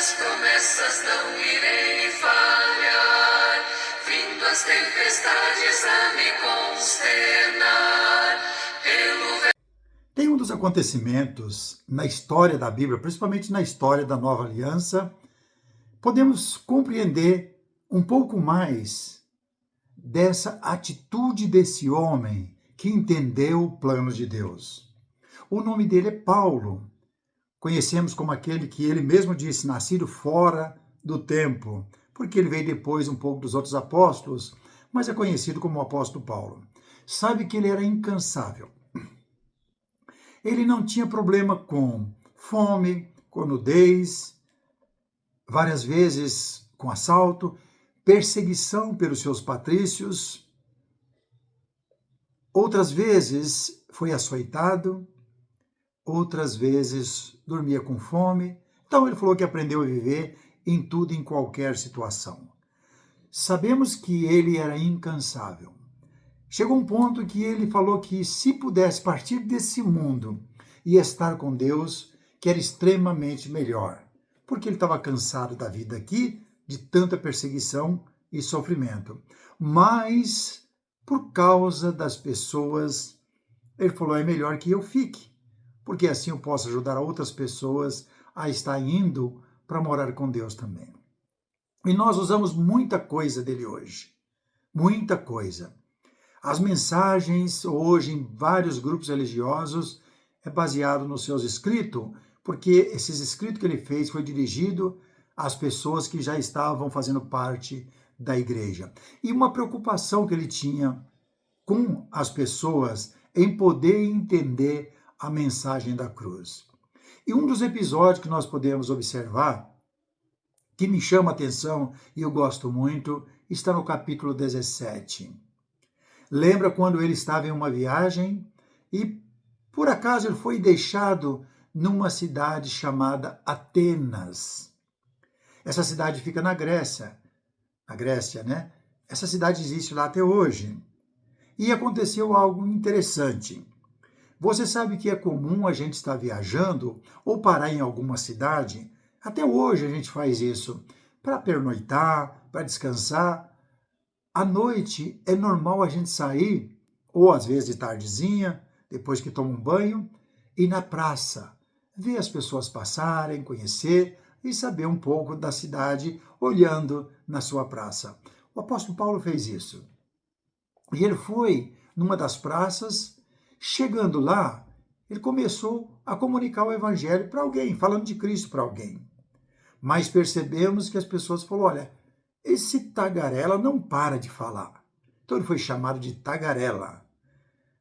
minhas promessas não irei falhar, vindo as tempestades a me consternar. Tem um dos acontecimentos na história da Bíblia, principalmente na história da Nova Aliança, podemos compreender um pouco mais dessa atitude desse homem que entendeu o plano de Deus. O nome dele é Paulo. Conhecemos como aquele que ele mesmo disse, nascido fora do tempo, porque ele veio depois um pouco dos outros apóstolos, mas é conhecido como o apóstolo Paulo. Sabe que ele era incansável. Ele não tinha problema com fome, com nudez, várias vezes com assalto, perseguição pelos seus patrícios. Outras vezes foi açoitado, outras vezes dormia com fome. Então ele falou que aprendeu a viver em tudo, em qualquer situação. Sabemos que ele era incansável. Chegou um ponto que ele falou que se pudesse partir desse mundo e estar com Deus, que era extremamente melhor, porque ele estava cansado da vida aqui, de tanta perseguição e sofrimento. Mas, por causa das pessoas, ele falou, é melhor que eu fique, porque assim eu posso ajudar outras pessoas a estar indo para morar com Deus também. E nós usamos muita coisa dele hoje, muita coisa. As mensagens hoje em vários grupos religiosos é baseado nos seus escritos, porque esses escritos que ele fez foi dirigido às pessoas que já estavam fazendo parte da igreja. E uma preocupação que ele tinha com as pessoas em poder entender a mensagem da cruz. E um dos episódios que nós podemos observar, que me chama a atenção e eu gosto muito, está no capítulo 17. Lembra quando ele estava em uma viagem e, por acaso, ele foi deixado numa cidade chamada Atenas. Essa cidade fica na Grécia, né? Essa cidade existe lá até hoje. E aconteceu algo interessante. Você sabe que é comum a gente estar viajando ou parar em alguma cidade? Até hoje a gente faz isso para pernoitar, para descansar. À noite é normal a gente sair, ou às vezes de tardezinha, depois que toma um banho, ir na praça, ver as pessoas passarem, conhecer e saber um pouco da cidade olhando na sua praça. O apóstolo Paulo fez isso. E ele foi numa das praças, chegando lá, ele começou a comunicar o evangelho para alguém, falando de Cristo para alguém. Mas percebemos que as pessoas falaram, olha, esse tagarela não para de falar. Então ele foi chamado de tagarela.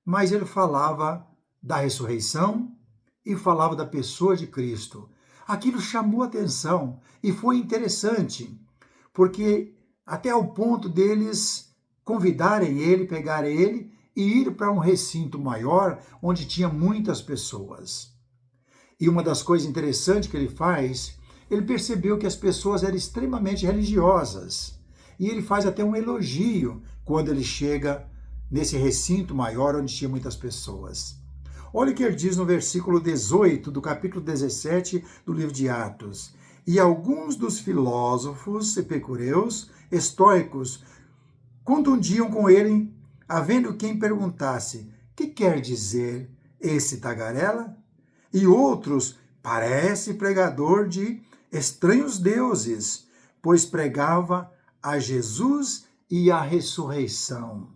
Mas ele falava da ressurreição e falava da pessoa de Cristo. Aquilo chamou atenção e foi interessante, porque até ao ponto deles convidarem ele, pegarem ele e ir para um recinto maior onde tinha muitas pessoas. E uma das coisas interessantes que ele faz, ele percebeu que as pessoas eram extremamente religiosas. E ele faz até um elogio quando ele chega nesse recinto maior onde tinha muitas pessoas. Olha o que ele diz no versículo 18 do capítulo 17 do livro de Atos. E alguns dos filósofos epicureus, estoicos, contundiam com ele, havendo quem perguntasse, que quer dizer esse tagarela? E outros, parece pregador de estranhos deuses, pois pregava a Jesus e a ressurreição.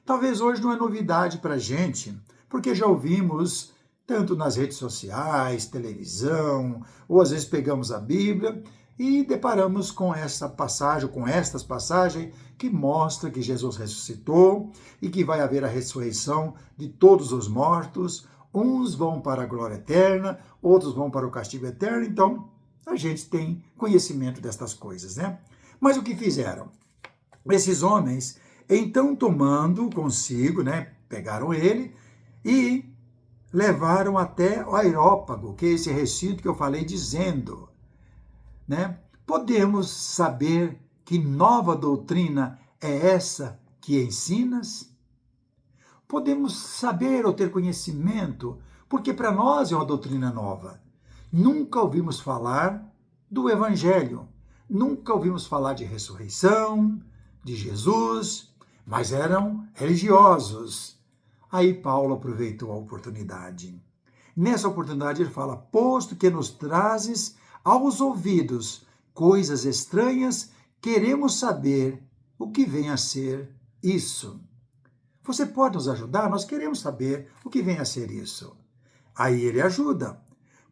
Talvez hoje não é novidade para a gente, porque já ouvimos tanto nas redes sociais, televisão, ou às vezes pegamos a Bíblia e deparamos com essa passagem, com estas passagens que mostra que Jesus ressuscitou e que vai haver a ressurreição de todos os mortos. Uns vão para a glória eterna, outros vão para o castigo eterno. Então, a gente tem conhecimento destas coisas, né? Mas o que fizeram? Esses homens, então tomando consigo, né, pegaram ele e levaram até o Areópago, que é esse recinto que eu falei, dizendo, né? Podemos saber que nova doutrina é essa que ensinas? Podemos saber ou ter conhecimento, porque para nós é uma doutrina nova. Nunca ouvimos falar do Evangelho. Nunca ouvimos falar de ressurreição, de Jesus, mas eram religiosos. Aí Paulo aproveitou a oportunidade. Nessa oportunidade ele fala: posto que nos trazes aos ouvidos coisas estranhas, queremos saber o que vem a ser isso. Você pode nos ajudar? Nós queremos saber o que vem a ser isso. Aí ele ajuda.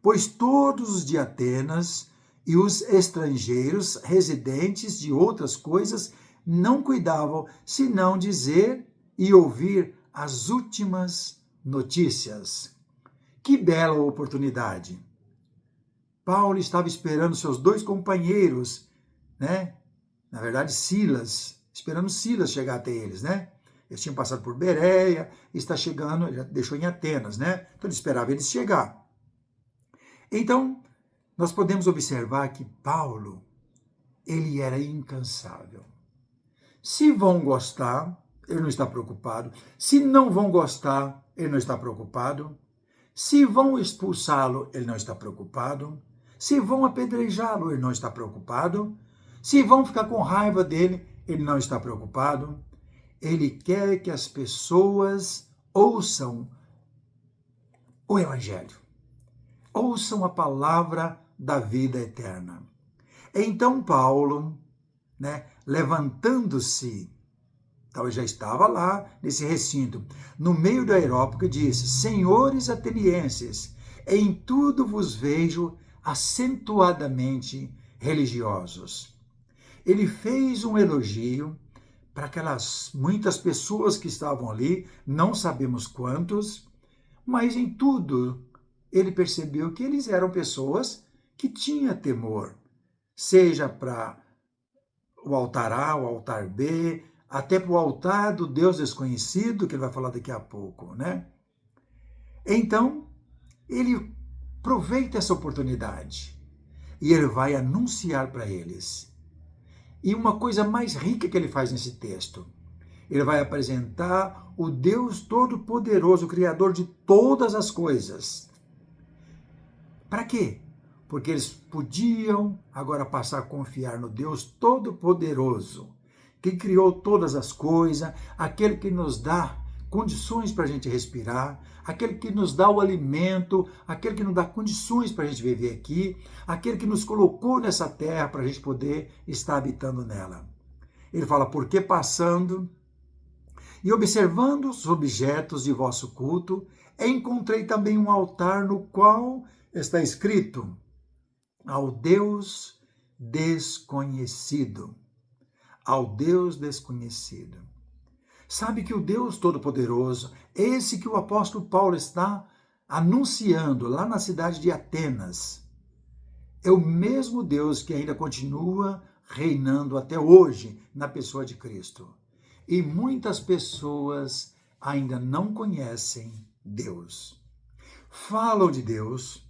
Pois todos os de Atenas e os estrangeiros residentes de outras coisas não cuidavam senão dizer e ouvir as últimas notícias. Que bela oportunidade! Paulo estava esperando seus dois companheiros, né? Na verdade, Silas, esperando Silas chegar até eles, né? Eles tinham passado por Bereia, está chegando, já deixou em Atenas, né? Então ele esperava eles chegar. Então, nós podemos observar que Paulo, ele era incansável. Se vão gostar, ele não está preocupado. Se não vão gostar, ele não está preocupado. Se vão expulsá-lo, ele não está preocupado. Se vão apedrejá-lo, ele não está preocupado. Se vão ficar com raiva dele, ele não está preocupado. Ele quer que as pessoas ouçam o Evangelho, ouçam a palavra da vida eterna. Então Paulo, né, levantando-se, talvez já estava lá nesse recinto, no meio do Areópago, disse: senhores atenienses, em tudo vos vejo acentuadamente religiosos. Ele fez um elogio para aquelas muitas pessoas que estavam ali, não sabemos quantos, mas em tudo ele percebeu que eles eram pessoas que tinham temor, seja para o altar A, o altar B, até para o altar do Deus desconhecido, que ele vai falar daqui a pouco, né? Então, ele aproveita essa oportunidade e ele vai anunciar para eles. E uma coisa mais rica que ele faz nesse texto, ele vai apresentar o Deus Todo-Poderoso, o Criador de todas as coisas. Para quê? Porque eles podiam agora passar a confiar no Deus Todo-Poderoso, que criou todas as coisas, aquele que nos dá condições para a gente respirar, aquele que nos dá o alimento, aquele que nos dá condições para a gente viver aqui, aquele que nos colocou nessa terra para a gente poder estar habitando nela. Ele fala: porque passando e observando os objetos de vosso culto, encontrei também um altar no qual está escrito: ao Deus desconhecido. Ao Deus desconhecido. Sabe que o Deus Todo-Poderoso, esse que o apóstolo Paulo está anunciando lá na cidade de Atenas, é o mesmo Deus que ainda continua reinando até hoje na pessoa de Cristo. E muitas pessoas ainda não conhecem Deus. Falam de Deus,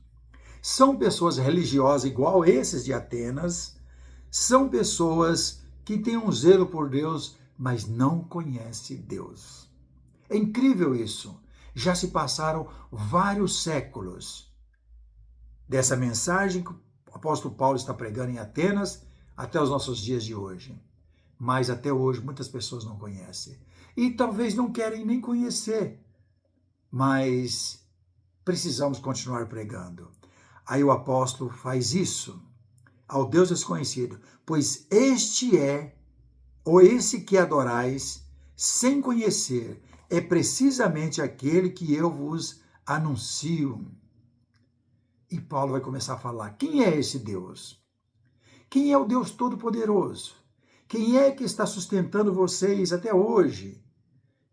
são pessoas religiosas igual esses de Atenas, são pessoas que têm um zelo por Deus, mas não conhecem Deus. É incrível isso. Já se passaram vários séculos dessa mensagem que o apóstolo Paulo está pregando em Atenas até os nossos dias de hoje. Mas até hoje muitas pessoas não conhecem. E talvez não querem nem conhecer. Mas precisamos continuar pregando. Aí o apóstolo faz isso ao Deus desconhecido. Pois este é, ou esse que adorais, sem conhecer, é precisamente aquele que eu vos anuncio. E Paulo vai começar a falar: quem é esse Deus? Quem é o Deus Todo-Poderoso? Quem é que está sustentando vocês até hoje?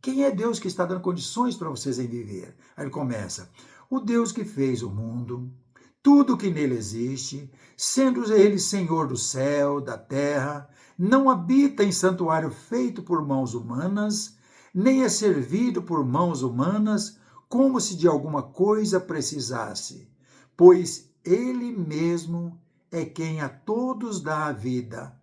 Quem é Deus que está dando condições para vocês em viver? Aí ele começa: o Deus que fez o mundo, tudo que nele existe, sendo ele Senhor do céu, da terra, não habita em santuário feito por mãos humanas, nem é servido por mãos humanas, como se de alguma coisa precisasse, pois ele mesmo é quem a todos dá a vida,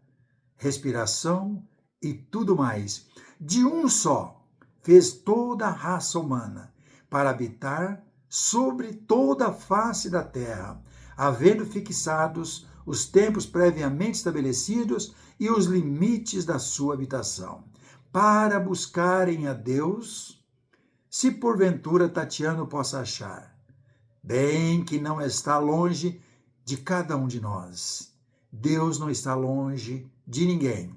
respiração e tudo mais. De um só fez toda a raça humana para habitar sobre toda a face da terra, havendo fixados os tempos previamente estabelecidos e os limites da sua habitação, para buscarem a Deus, se porventura Tatiano possa achar, bem que não está longe de cada um de nós. Deus não está longe de ninguém,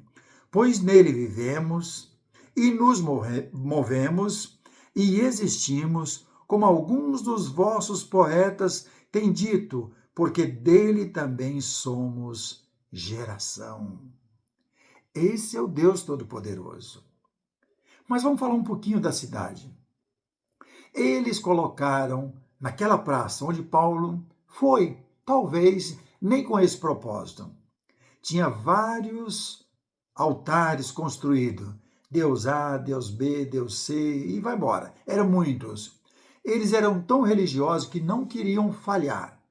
pois nele vivemos e nos movemos e existimos, como alguns dos vossos poetas têm dito, porque dele também somos geração. Esse é o Deus Todo-Poderoso. Mas vamos falar um pouquinho da cidade. Eles colocaram naquela praça onde Paulo foi, talvez nem com esse propósito. Tinha vários altares construídos. Deus A, Deus B, Deus C, e vai embora. Eram muitos. Eles eram tão religiosos que não queriam falhar.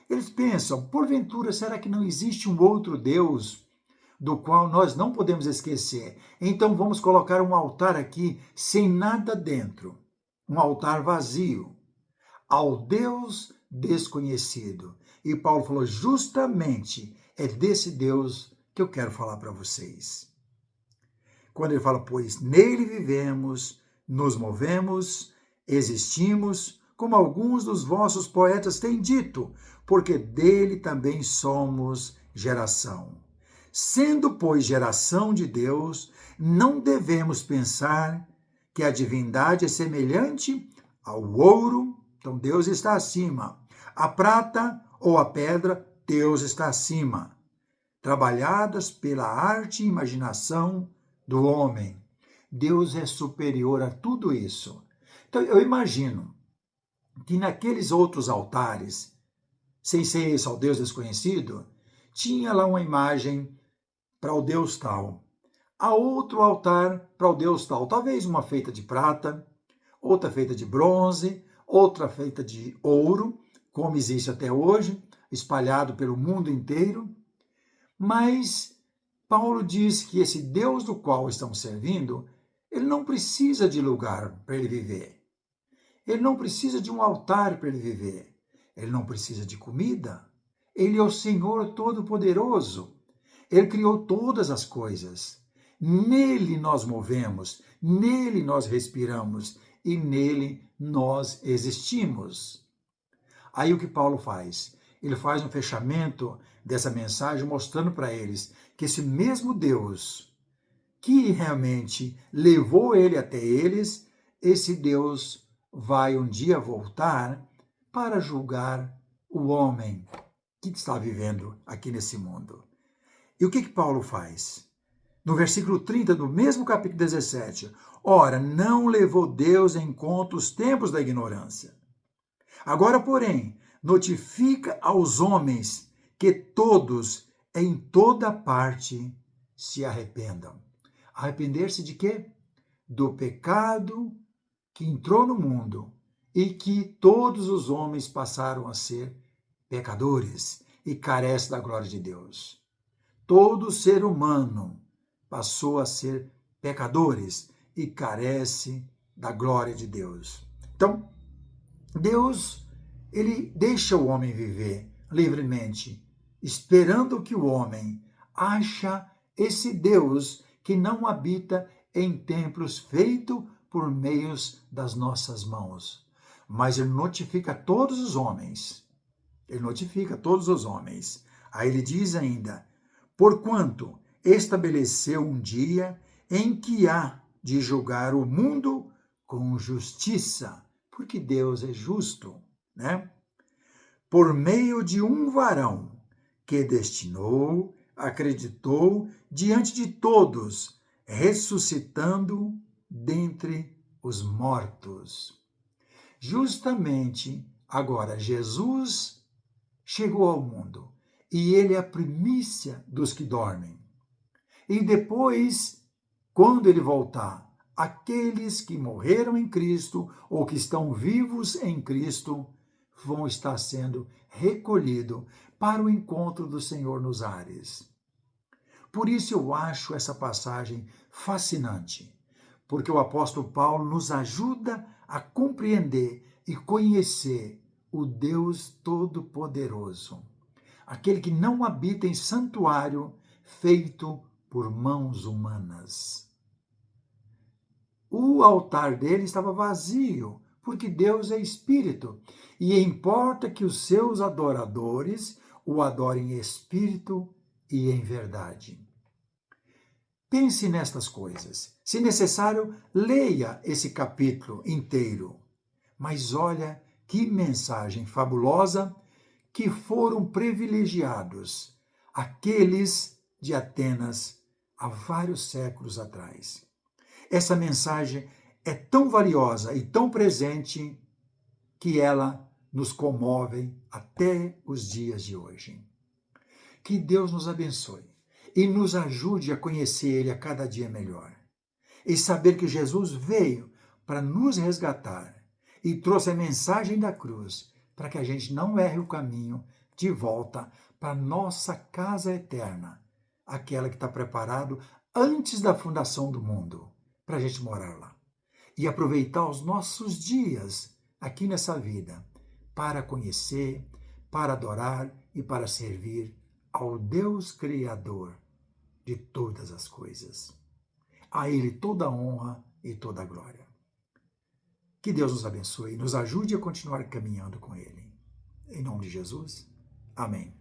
Eles pensam, porventura, será que não existe um outro Deus do qual nós não podemos esquecer? Então vamos colocar um altar aqui sem nada dentro. Um altar vazio, ao Deus desconhecido. E Paulo falou, justamente é desse Deus que eu quero falar para vocês. Quando ele fala, pois nele vivemos, nos movemos, existimos, como alguns dos vossos poetas têm dito, porque dele também somos geração. Sendo, pois, geração de Deus, não devemos pensar que a divindade é semelhante ao ouro, então Deus está acima. A prata ou a pedra, Deus está acima. Trabalhadas pela arte e imaginação do homem. Deus é superior a tudo isso. Então, eu imagino que naqueles outros altares, sem ser esse ao Deus desconhecido, tinha lá uma imagem para o Deus tal. Há outro altar para o Deus tal, talvez uma feita de prata, outra feita de bronze, outra feita de ouro, como existe até hoje, espalhado pelo mundo inteiro. Mas Paulo diz que esse Deus do qual estão servindo, ele não precisa de lugar para ele viver. Ele não precisa de um altar para ele viver. Ele não precisa de comida. Ele é o Senhor Todo-Poderoso. Ele criou todas as coisas. Nele nós movemos, nele nós respiramos e nele nós existimos. Aí o que Paulo faz? Ele faz um fechamento dessa mensagem mostrando para eles que esse mesmo Deus que realmente levou ele até eles, esse Deus vai um dia voltar para julgar o homem que está vivendo aqui nesse mundo. E o que Paulo faz? No versículo 30 do mesmo capítulo 17, ora, não levou Deus em conta os tempos da ignorância. Agora, porém, notifica aos homens que todos, em toda parte, se arrependam. Arrepender-se de quê? Do pecado que entrou no mundo e que todos os homens passaram a ser pecadores e carecem da glória de Deus. Todo ser humano passou a ser pecadores e carece da glória de Deus. Então, Deus, ele deixa o homem viver livremente, esperando que o homem acha esse Deus que não habita em templos feitos por meios das nossas mãos. Mas ele notifica todos os homens. Ele notifica todos os homens. Aí ele diz ainda, porquanto estabeleceu um dia em que há de julgar o mundo com justiça, porque Deus é justo, né? Por meio de um varão que destinou, acreditou diante de todos, ressuscitando dentre os mortos. Justamente agora, Jesus chegou ao mundo e ele é a primícia dos que dormem. E depois, quando ele voltar, aqueles que morreram em Cristo ou que estão vivos em Cristo vão estar sendo recolhidos para o encontro do Senhor nos ares. Por isso eu acho essa passagem fascinante, porque o apóstolo Paulo nos ajuda a compreender e conhecer o Deus Todo-Poderoso, aquele que não habita em santuário feito por mãos humanas. O altar dele estava vazio, porque Deus é espírito, e importa que os seus adoradores o adorem em espírito e em verdade. Pense nestas coisas. Se necessário, leia esse capítulo inteiro. Mas olha que mensagem fabulosa que foram privilegiados aqueles de Atenas há vários séculos atrás. Essa mensagem é tão valiosa e tão presente que ela nos comove até os dias de hoje. Que Deus nos abençoe e nos ajude a conhecer Ele a cada dia melhor. E saber que Jesus veio para nos resgatar e trouxe a mensagem da cruz para que a gente não erre o caminho de volta para nossa casa eterna, aquela que está preparado antes da fundação do mundo, para a gente morar lá. E aproveitar os nossos dias aqui nessa vida para conhecer, para adorar e para servir ao Deus Criador de todas as coisas. A Ele toda a honra e toda a glória. Que Deus nos abençoe e nos ajude a continuar caminhando com Ele. Em nome de Jesus, amém.